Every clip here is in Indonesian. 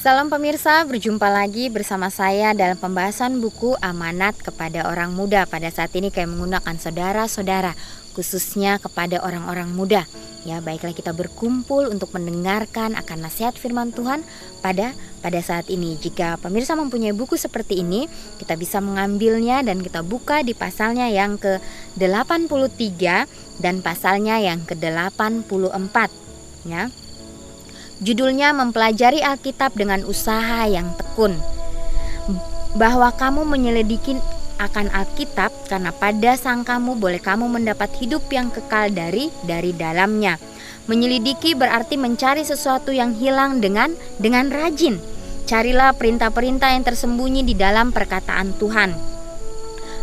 Salam pemirsa, berjumpa lagi bersama saya dalam pembahasan buku Amanat kepada Orang Muda. Pada saat ini kami menggunakan saudara-saudara, khususnya kepada orang-orang muda. Ya, baiklah kita berkumpul untuk mendengarkan akan nasihat firman Tuhan pada saat ini. Jika pemirsa mempunyai buku seperti ini, kita bisa mengambilnya dan kita buka di pasalnya yang ke-83 dan pasalnya yang ke-84. Ya. Judulnya mempelajari Alkitab dengan usaha yang tekun. Bahwa kamu menyelidiki akan Alkitab karena pada sangkamu boleh kamu mendapat hidup yang kekal dari dalamnya. Menyelidiki berarti mencari sesuatu yang hilang dengan rajin. Carilah perintah-perintah yang tersembunyi di dalam perkataan Tuhan.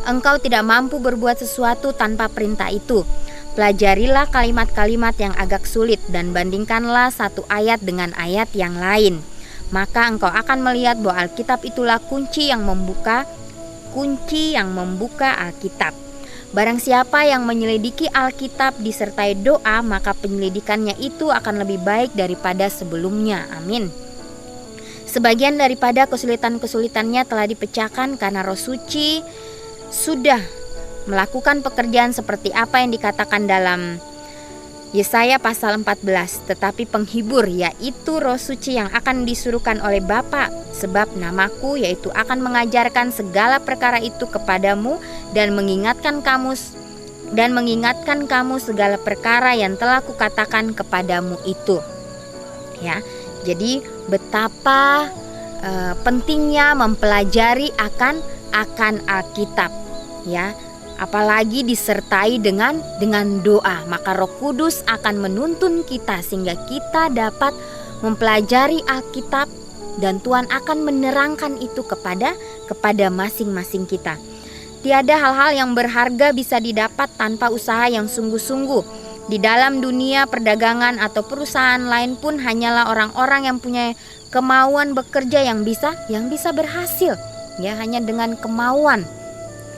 Engkau tidak mampu berbuat sesuatu tanpa perintah itu. Pelajarilah kalimat-kalimat yang agak sulit dan bandingkanlah satu ayat dengan ayat yang lain. Maka engkau akan melihat bahwa Alkitab itulah kunci yang membuka Alkitab. Barang siapa yang menyelidiki Alkitab disertai doa, maka penyelidikannya itu akan lebih baik daripada sebelumnya. Amin. Sebagian daripada kesulitan-kesulitannya telah dipecahkan karena Roh Suci sudah melakukan pekerjaan seperti apa yang dikatakan dalam Yesaya pasal 14. Tetapi penghibur, yaitu Roh Suci yang akan disuruhkan oleh Bapa, sebab namaku, yaitu akan mengajarkan segala perkara itu kepadamu dan mengingatkan kamu segala perkara yang telah kukatakan kepadamu itu. Ya, jadi betapa pentingnya mempelajari akan Alkitab, ya. Apalagi disertai dengan doa, maka Roh Kudus akan menuntun kita sehingga kita dapat mempelajari Alkitab dan Tuhan akan menerangkan itu kepada masing-masing kita. Tiada hal-hal yang berharga bisa didapat tanpa usaha yang sungguh-sungguh. Di dalam dunia perdagangan atau perusahaan lain pun hanyalah orang-orang yang punya kemauan bekerja yang bisa berhasil. Ya, hanya dengan kemauan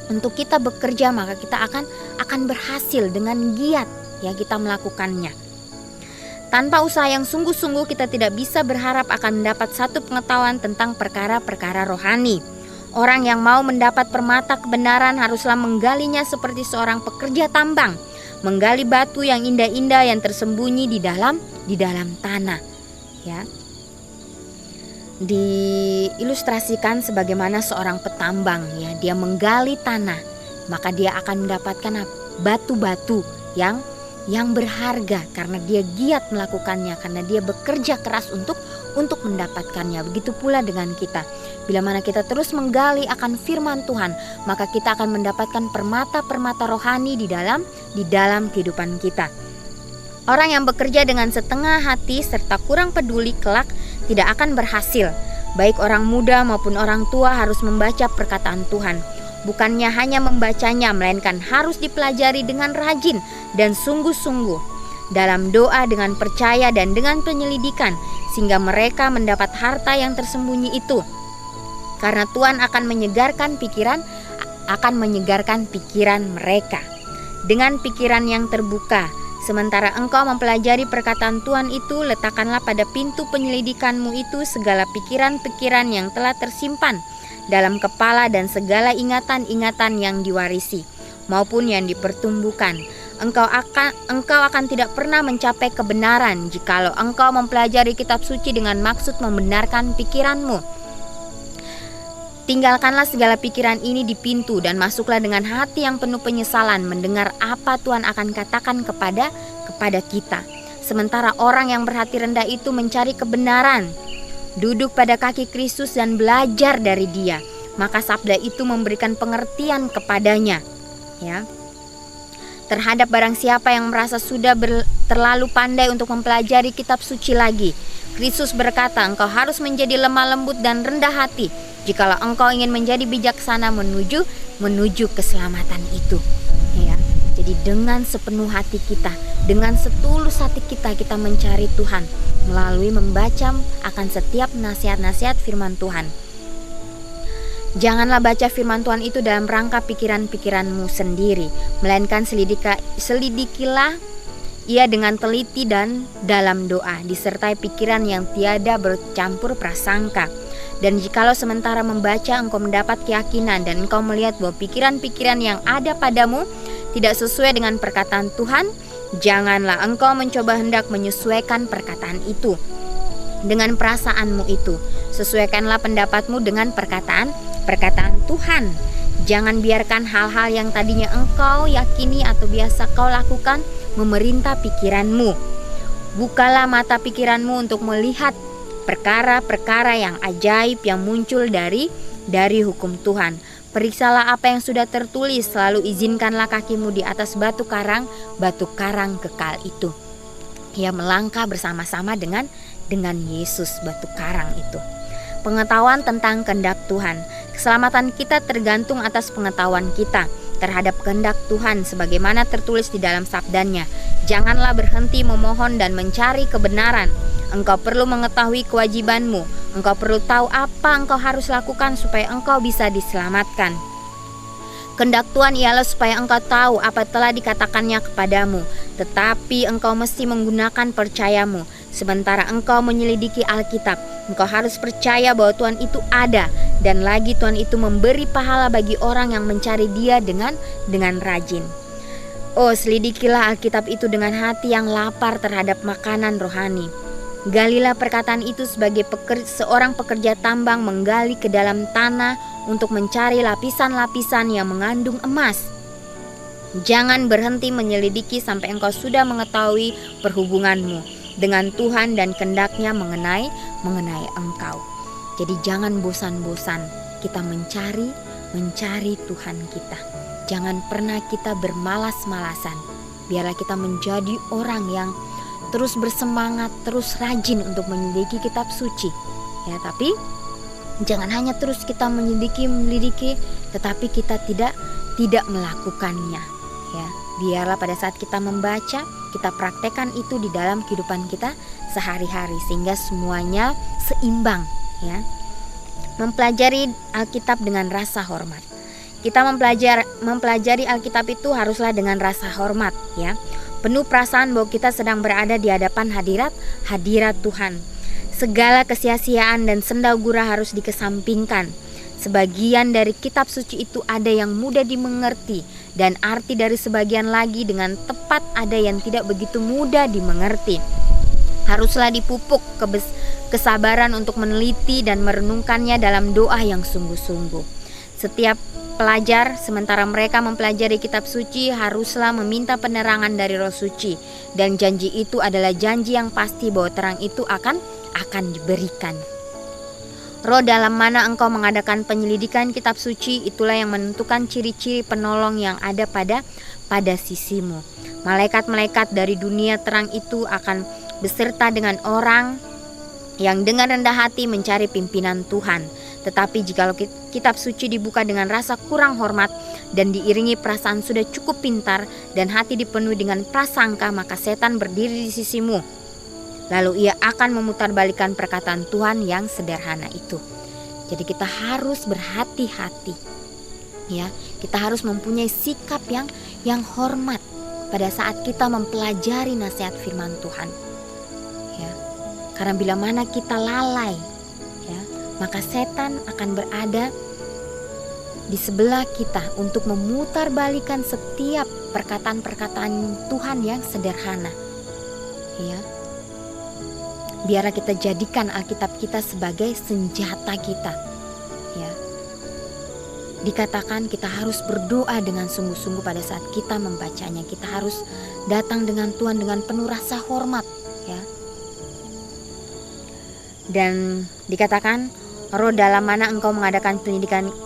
untuk kita bekerja, maka kita akan berhasil dengan giat, ya, kita melakukannya. Tanpa usaha yang sungguh-sungguh kita tidak bisa berharap akan mendapat satu pengetahuan tentang perkara-perkara rohani. Orang yang mau mendapat permata kebenaran haruslah menggalinya seperti seorang pekerja tambang, menggali batu yang indah-indah yang tersembunyi di dalam tanah, ya. Diilustrasikan sebagaimana seorang petambang, ya, dia menggali tanah, maka dia akan mendapatkan batu-batu yang berharga karena dia giat melakukannya, karena dia bekerja keras untuk mendapatkannya. Begitu pula dengan kita. Bila mana kita terus menggali akan firman Tuhan, maka kita akan mendapatkan permata-permata rohani di dalam kehidupan kita. Orang yang bekerja dengan setengah hati serta kurang peduli kelak tidak akan berhasil. Baik orang muda maupun orang tua harus membaca perkataan Tuhan. Bukannya hanya membacanya, melainkan harus dipelajari dengan rajin dan sungguh-sungguh dalam doa dengan percaya dan dengan penyelidikan, sehingga mereka mendapat harta yang tersembunyi itu. Karena Tuhan akan menyegarkan pikiran mereka dengan pikiran yang terbuka. Sementara engkau mempelajari perkataan Tuhan itu, letakkanlah pada pintu penyelidikanmu itu segala pikiran-pikiran yang telah tersimpan dalam kepala dan segala ingatan-ingatan yang diwarisi maupun yang dipertumbuhkan. Engkau akan tidak pernah mencapai kebenaran jikalau engkau mempelajari kitab suci dengan maksud membenarkan pikiranmu. Tinggalkanlah segala pikiran ini di pintu dan masuklah dengan hati yang penuh penyesalan mendengar apa Tuhan akan katakan kepada kita. Sementara orang yang berhati rendah itu mencari kebenaran, duduk pada kaki Kristus dan belajar dari Dia, maka sabda itu memberikan pengertian kepadanya, ya. Terhadap barang siapa yang merasa sudah terlalu pandai untuk mempelajari kitab suci lagi, Kristus berkata, engkau harus menjadi lemah lembut dan rendah hati jikalau engkau ingin menjadi bijaksana menuju keselamatan itu, ya. Jadi dengan sepenuh hati kita, dengan setulus hati kita mencari Tuhan melalui membaca akan setiap nasihat-nasihat firman Tuhan. Janganlah baca firman Tuhan itu dalam rangka pikiran-pikiranmu sendiri, melainkan selidikilah Ia dengan teliti dan dalam doa, disertai pikiran yang tiada bercampur prasangka. Dan jikalau sementara membaca engkau mendapat keyakinan dan engkau melihat bahwa pikiran-pikiran yang ada padamu tidak sesuai dengan perkataan Tuhan, janganlah engkau mencoba hendak menyesuaikan perkataan itu dengan perasaanmu itu. Sesuaikanlah pendapatmu dengan perkataan Tuhan. Jangan biarkan hal-hal yang tadinya engkau yakini atau biasa kau lakukan memerintah pikiranmu. Bukalah mata pikiranmu untuk melihat perkara-perkara yang ajaib yang muncul dari hukum Tuhan. Periksalah apa yang sudah tertulis, lalu izinkanlah kakimu di atas batu karang kekal itu. Ia melangkah bersama-sama dengan Yesus, batu karang itu. Pengetahuan tentang kehendak Tuhan. Keselamatan kita tergantung atas pengetahuan kita terhadap kehendak Tuhan sebagaimana tertulis di dalam sabdanya. Janganlah berhenti memohon dan mencari kebenaran. Engkau perlu mengetahui kewajibanmu. Engkau perlu tahu apa engkau harus lakukan supaya engkau bisa diselamatkan. Kehendak Tuhan ialah supaya engkau tahu apa telah dikatakannya kepadamu, tetapi engkau mesti menggunakan percayamu. Sementara engkau menyelidiki Alkitab, engkau harus percaya bahwa Tuhan itu ada, dan lagi Tuhan itu memberi pahala bagi orang yang mencari Dia dengan rajin. Oh, selidikilah Alkitab itu dengan hati yang lapar terhadap makanan rohani. Galilah perkataan itu sebagai seorang pekerja tambang menggali ke dalam tanah untuk mencari lapisan-lapisan yang mengandung emas. Jangan berhenti menyelidiki sampai engkau sudah mengetahui perhubunganmu dengan Tuhan dan kehendaknya mengenai engkau. Jadi jangan bosan-bosan kita mencari Tuhan kita. Jangan pernah kita bermalas-malasan. Biarlah kita menjadi orang yang terus bersemangat, terus rajin untuk menyelidiki kitab suci. Ya, tapi jangan hanya terus kita menyelidiki, tetapi kita tidak melakukannya. Ya, biarlah pada saat kita membaca, kita praktekkan itu di dalam kehidupan kita sehari-hari sehingga semuanya seimbang. Ya, mempelajari Alkitab dengan rasa hormat. Kita mempelajari Alkitab itu haruslah dengan rasa hormat, ya. Penuh perasaan bahwa kita sedang berada di hadapan hadirat Tuhan. Segala kesia-siaan dan senda gurau harus dikesampingkan. Sebagian dari kitab suci itu ada yang mudah dimengerti, dan arti dari sebagian lagi dengan tepat ada yang tidak begitu mudah dimengerti. Haruslah dipupuk kesabaran untuk meneliti dan merenungkannya dalam doa yang sungguh-sungguh. Setiap pelajar, sementara mereka mempelajari kitab suci, haruslah meminta penerangan dari Roh Suci, dan janji itu adalah janji yang pasti bahwa terang itu akan diberikan. Roh dalam mana engkau mengadakan penyelidikan kitab suci, itulah yang menentukan ciri-ciri penolong yang ada pada sisimu. Malaikat-malaikat dari dunia terang itu akan beserta dengan orang yang dengan rendah hati mencari pimpinan Tuhan. Tetapi jikalau kitab suci dibuka dengan rasa kurang hormat dan diiringi perasaan sudah cukup pintar dan hati dipenuhi dengan prasangka, maka setan berdiri di sisimu. Lalu ia akan memutarbalikkan perkataan Tuhan yang sederhana itu. Jadi kita harus berhati-hati. Ya, kita harus mempunyai sikap yang hormat pada saat kita mempelajari nasihat firman Tuhan. Ya. Karena bila mana kita lalai, ya, maka setan akan berada di sebelah kita untuk memutarbalikkan setiap perkataan-perkataan Tuhan yang sederhana. Ya. Biarlah kita jadikan Alkitab kita sebagai senjata kita. Ya. Dikatakan kita harus berdoa dengan sungguh-sungguh pada saat kita membacanya. Kita harus datang dengan Tuhan dengan penuh rasa hormat, ya. Dan dikatakan roh dalam mana engkau mengadakan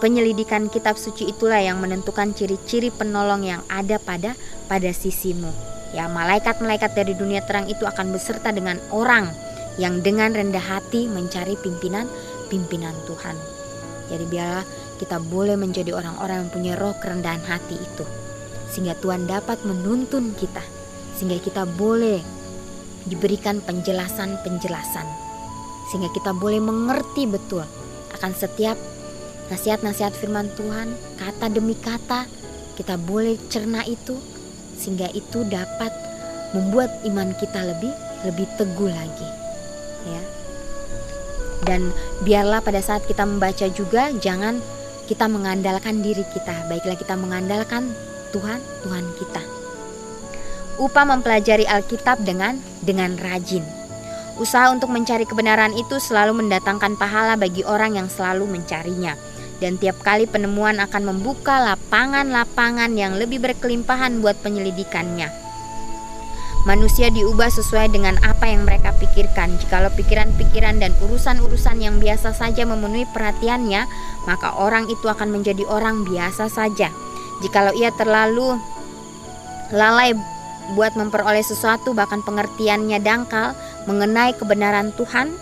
penyelidikan kitab suci, itulah yang menentukan ciri-ciri penolong yang ada pada sisimu. Ya, malaikat-malaikat dari dunia terang itu akan beserta dengan orang yang dengan rendah hati mencari pimpinan Tuhan. Jadi biarlah kita boleh menjadi orang-orang yang punya roh kerendahan hati itu, sehingga Tuhan dapat menuntun kita, sehingga kita boleh diberikan penjelasan-penjelasan, sehingga kita boleh mengerti betul akan setiap nasihat-nasihat firman Tuhan, kata demi kata kita boleh cerna itu, sehingga itu dapat membuat iman kita lebih teguh lagi, ya. Dan biarlah pada saat kita membaca juga jangan kita mengandalkan diri kita, baiklah kita mengandalkan Tuhan kita. Upah mempelajari Alkitab dengan rajin. Usaha untuk mencari kebenaran itu selalu mendatangkan pahala bagi orang yang selalu mencarinya. Dan tiap kali penemuan akan membuka lapangan-lapangan yang lebih berkelimpahan buat penyelidikannya. Manusia diubah sesuai dengan apa yang mereka pikirkan. Jikalau pikiran-pikiran dan urusan-urusan yang biasa saja memenuhi perhatiannya, maka orang itu akan menjadi orang biasa saja. Jikalau ia terlalu lalai buat memperoleh sesuatu, bahkan pengertiannya dangkal mengenai kebenaran Tuhan,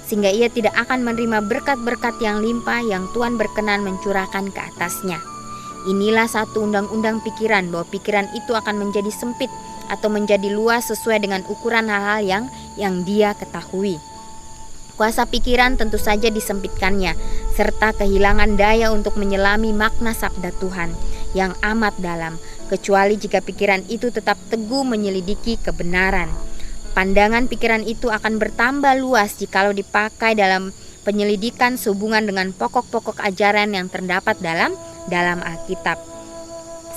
sehingga ia tidak akan menerima berkat-berkat yang limpah yang Tuhan berkenan mencurahkan ke atasnya. Inilah satu undang-undang pikiran, bahwa pikiran itu akan menjadi sempit atau menjadi luas sesuai dengan ukuran hal-hal yang dia ketahui. Kuasa pikiran tentu saja disempitkannya, serta kehilangan daya untuk menyelami makna sabda Tuhan yang amat dalam, kecuali jika pikiran itu tetap teguh menyelidiki kebenaran. Pandangan pikiran itu akan bertambah luas jikalau dipakai dalam penyelidikan sehubungan dengan pokok-pokok ajaran yang terdapat dalam Alkitab,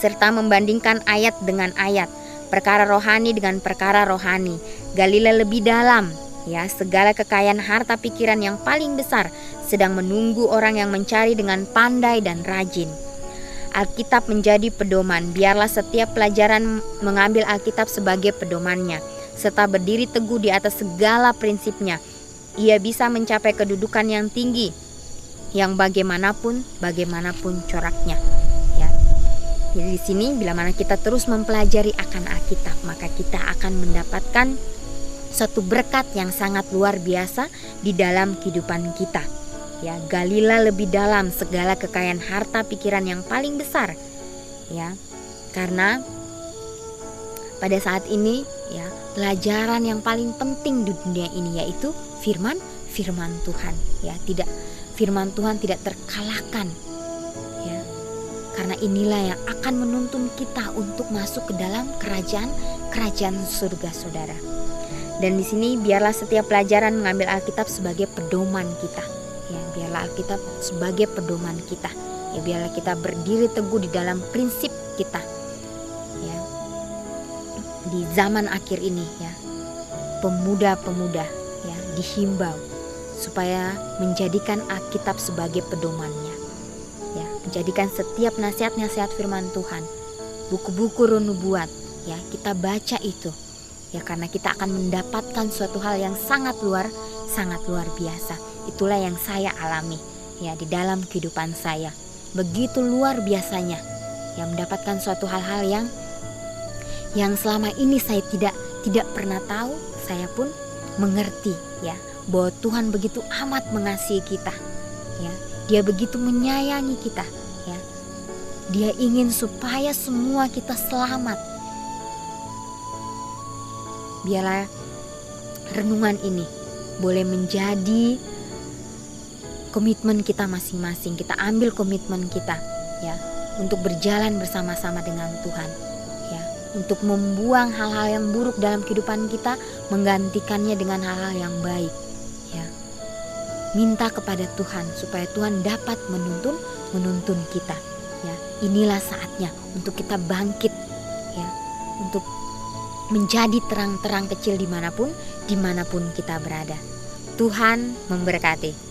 serta membandingkan ayat dengan ayat, perkara rohani dengan perkara rohani. Galilah lebih dalam, ya, segala kekayaan harta pikiran yang paling besar sedang menunggu orang yang mencari dengan pandai dan rajin. Alkitab menjadi pedoman. Biarlah setiap pelajaran mengambil Alkitab sebagai pedomannya, serta berdiri teguh di atas segala prinsipnya. Ia bisa mencapai kedudukan yang tinggi, yang bagaimanapun coraknya. Ya. Jadi di sini bila mana kita terus mempelajari akan Alkitab, maka kita akan mendapatkan suatu berkat yang sangat luar biasa di dalam kehidupan kita. Ya, galilah lebih dalam segala kekayaan harta pikiran yang paling besar. Ya, karena pada saat ini, ya, pelajaran yang paling penting di dunia ini yaitu firman Tuhan. Ya, firman Tuhan tidak terkalahkan. Ya, karena inilah yang akan menuntun kita untuk masuk ke dalam kerajaan surga, saudara. Dan di sini biarlah setiap pelajaran mengambil Alkitab sebagai pedoman kita. Ya, biarlah Alkitab sebagai pedoman kita. Ya, biarlah kita berdiri teguh di dalam prinsip kita. Ya. Di zaman akhir ini, ya, pemuda-pemuda, ya, dihimbau supaya menjadikan Alkitab sebagai pedomannya. Ya, menjadikan setiap nasihat-nasihat firman Tuhan, buku-buku nubuat, ya, kita baca itu. Ya, karena kita akan mendapatkan suatu hal yang sangat luar biasa. Itulah yang saya alami, ya, di dalam kehidupan saya. Begitu luar biasanya, ya, mendapatkan suatu hal-hal yang selama ini saya tidak pernah tahu. Saya pun mengerti, ya, bahwa Tuhan begitu amat mengasihi kita, ya. Dia begitu menyayangi kita, ya. Dia ingin supaya semua kita selamat. Biarlah renungan ini boleh menjadi komitmen kita masing-masing. Kita ambil komitmen kita, ya, untuk berjalan bersama-sama dengan Tuhan, ya, untuk membuang hal-hal yang buruk dalam kehidupan kita, menggantikannya dengan hal-hal yang baik, ya. Minta kepada Tuhan supaya Tuhan dapat menuntun kita, ya. Inilah saatnya untuk kita bangkit, ya, untuk menjadi terang-terang kecil dimanapun kita berada. Tuhan memberkati.